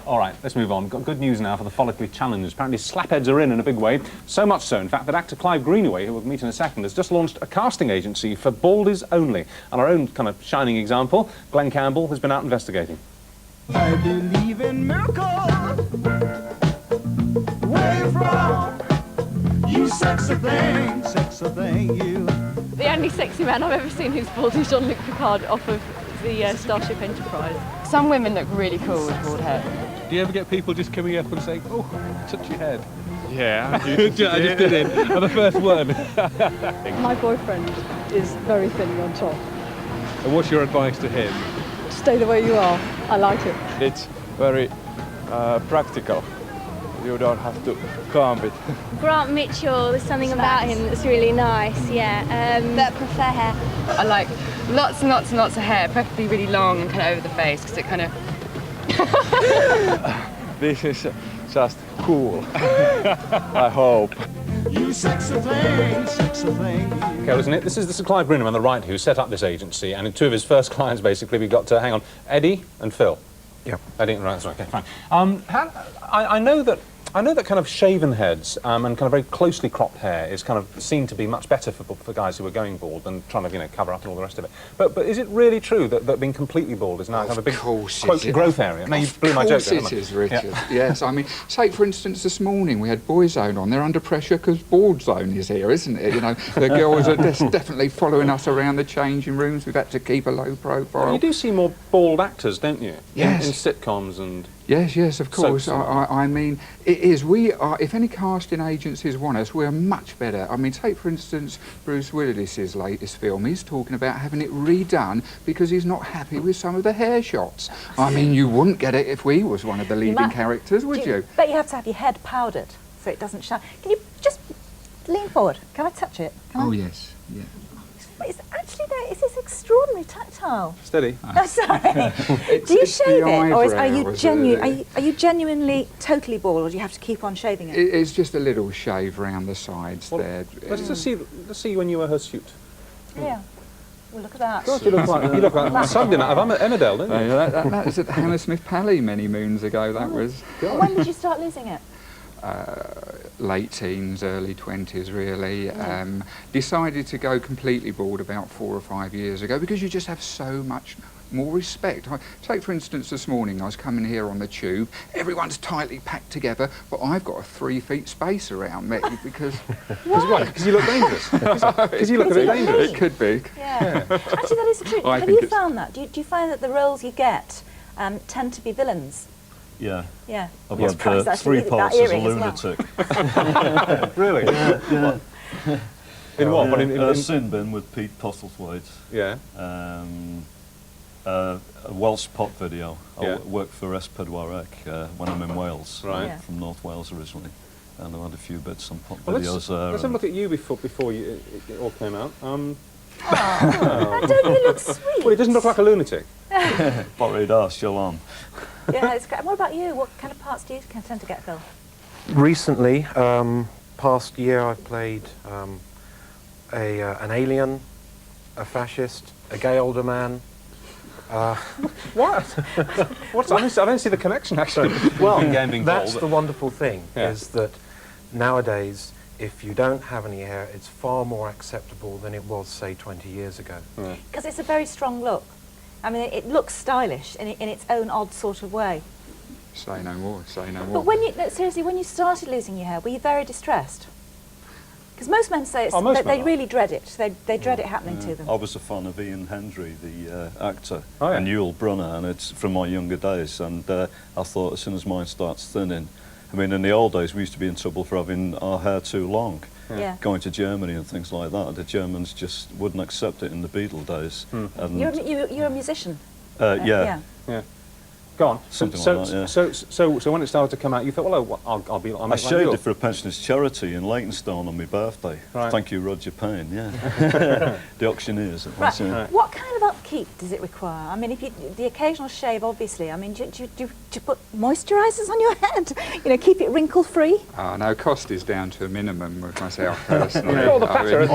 All right, let's move on. We've got good news now for the Follically Challengers. Apparently slapheads are in a big way. So much so, in fact, that actor Clive Greenaway, who we'll meet in a second, has just launched a casting agency for baldies only. And our own kind of shining example, Glenn Campbell, has been out investigating. I believe in miracles. Where you from? You sexy thing, you. The only sexy man I've ever seen who's bald is Jean-Luc Picard off of the Starship Enterprise. Some women look really cool with bald hair. Do you ever get people just coming up and saying, "Oh, touch your head"? Yeah, I just did it on the first one. My boyfriend is very thin on top. And what's your advice to him? Stay the way you are. I like it. it's very practical. You don't have to comb it. Grant Mitchell, there's something about him that's really nice, yeah. But I prefer hair. I like lots and lots and lots of hair, preferably really long and kind of over the face, because it kind of... This is just cool. I hope. You sexy thing. Okay, isn't it? This is Clive Greenaway on the right who set up this agency, and two of his first clients, basically, we got, hang on, Eddie and Phil. Yeah. Eddie, right, that's right, okay, fine. I know that kind of shaven heads and kind of very closely cropped hair is kind of seen to be much better for guys who are going bald than trying to, you know, cover up and all the rest of it. But is it really true that being completely bald is now kind of a big quote, growth area? Now you blew my joke there. Of course it is, Richard. Yeah. Yes, I mean, take for instance this morning we had Boyzone on. They're under pressure because Bald Zone is here, isn't it? You know, the girls are definitely following us around the changing rooms. We've had to keep a low profile. Well, you do see more bald actors, don't you? Yes. In sitcoms and... Yes, of course. I mean, it is. We are, if any casting agencies want us, we're much better. I mean, take for instance Bruce Willis's latest film. He's talking about having it redone because he's not happy with some of the hair shots. I mean, you wouldn't get it if we was one of the leading characters, would you? But you have to have your head powdered so it doesn't shine. Can you just lean forward? Can I touch it? Oh, yes, yeah. It's actually this is extraordinary tactile. Steady. Oh, sorry. Do you shave it, or are you genuinely totally bald, or do you have to keep on shaving it? It's just a little shave round the sides there. Let's see when you were her suit. Yeah. Well, look at that. God, you look like something out of Emmerdale, don't you? That was at Hammersmith Pally many moons ago. That was. God. When did you start losing it? Late teens, early 20s, really. Decided to go completely bald about 4 or 5 years ago because you just have so much more respect. Take for instance this morning I was coming here on the tube, everyone's tightly packed together, but I've got a 3 feet space around me because... Because you look dangerous. Because you look a bit dangerous. It could be. Yeah. Actually that is true. Have you found that? Do you find that the roles you get tend to be villains? Yeah. Yeah. I've had 3 parts as a lunatic. Well. Really? Yeah. In what? But in Sin Bin with Pete Postlethwaite. Yeah. A Welsh pop video. Yeah. I worked for Espadwarec when I'm in Wales. Right. Yeah. From North Wales originally. And I had a few bits on pop Well, videos there. Let's have a look at you before it all came out. Don't you look sweet? Well, he doesn't look like a lunatic. Borrida, still on. Yeah, it's great. And what about you? What kind of parts do you tend to get, Phil? Recently, past year, I've played an alien, a fascist, a gay older man. What? What? I don't see the connection, actually. Well, being that's bald. the wonderful thing, Yeah. is that nowadays, if you don't have any hair, it's far more acceptable than it was, say, 20 years ago. Because it's a very strong look. I mean, it looks stylish in its own odd sort of way. Say no more, say no more. But when seriously, when you started losing your hair, were you very distressed? Because most men say they really dread it. They dread it happening to them. I was a fan of Ian Hendry, the actor, Oh, yeah. and Yul Brynner, and it's from my younger days. And I thought as soon as mine starts thinning, I mean, in the old days we used to be in trouble for having our hair too long. Yeah. Going to Germany and things like that. The Germans just wouldn't accept it in the Beatle days. And You're a musician. yeah. Yeah. Go on. Something like that, yeah. So when it started to come out, you thought, well, I'll be. I shaved it for a pensioners' charity in Leytonstone on my birthday. Right. Thank you, Roger Payne. Yeah, the auctioneers. It was, yeah. What kind of upkeep does it require? I mean, if the occasional shave, obviously. I mean, do you put moisturisers on your head? You know, keep it wrinkle-free. No, cost is down to a minimum with myself personally. All the patter.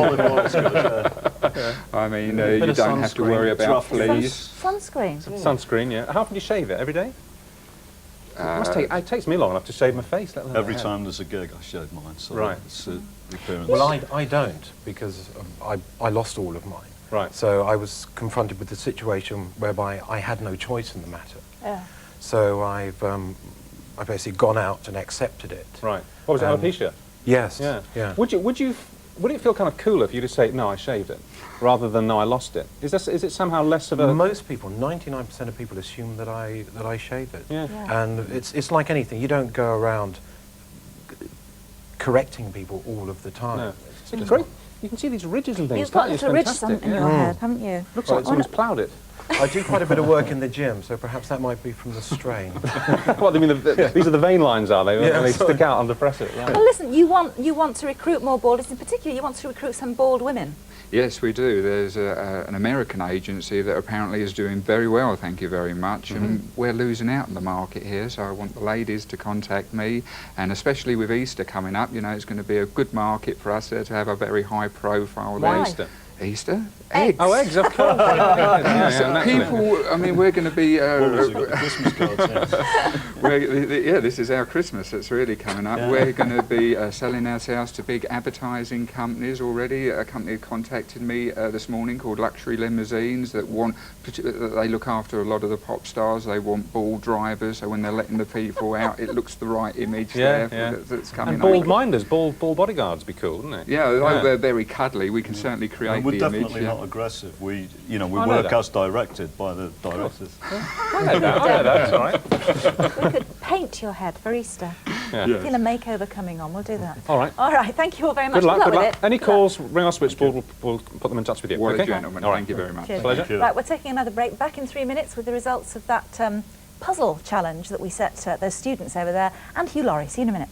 I mean, you don't have to worry about fleas. Sunscreen. Sunscreen, yeah. How often do you shave it? Every day? It takes me long enough to shave my face. Let alone Every my head. time there's a gig, I shave mine. So Right. it's the appearance. Well, I don't, because I lost all of mine. Right. So I was confronted with the situation whereby I had no choice in the matter. Yeah. So I've basically gone out and accepted it. Right. What was it, alopecia? Yes. Yeah. Yeah. Would it feel kind of cooler if you just say, no, I shaved it, rather than no, I lost it? Is it somehow less of a... Most people, 99% of people, assume that I shave it. Yeah. And it's like anything. You don't go around correcting people all of the time. No. It's It's just great. You can see these ridges and things. You've got can't you? little It's ridges on fantastic, in your yeah. head, haven't you? Looks like someone's ploughed it. I do quite a bit of work in the gym, so perhaps that might be from the strain. What, I mean, these are the vein lines, are they? Yeah, And they sorry. stick out under pressure. Right. Well, listen, you want to recruit more balders. In particular, you want to recruit some bald women. Yes, we do. There's an American agency that apparently is doing very well, thank you very much, and we're losing out in the market here, so I want the ladies to contact me, and especially with Easter coming up, you know, it's going to be a good market for us there to have a very high profile there. Why Easter? Easter? Eggs. Oh, eggs, of course. Naturally. People, I mean, we're going to be... What was it, got the Christmas cards, yeah. yeah, this is our Christmas that's really coming up. Yeah. We're going to be selling ourselves to big advertising companies already. A company contacted me this morning called Luxury Limousines that they look after a lot of the pop stars. They want bald drivers, so when they're letting the people out, it looks the right image that's coming And up. bald minders, bald bodyguards would be cool, wouldn't it? Yeah, although they're very cuddly, we can certainly create And we're the definitely image. not aggressive. We I know work that. as directed by the directors. I know that, that's all right. We could paint your head for Easter. Yeah. I feel a makeover coming on. We'll do that. All right. All right. Thank you all very much. Good luck, good with luck. it. Any Good calls, ring our switchboard, we'll put them in touch with you. What okay? a gentleman, All right. thank you very much. Cheers. Pleasure. Thank you. Right, we're taking another break. Back in 3 minutes with the results of that puzzle challenge that we set those students over there, and Hugh Laurie. See you in a minute.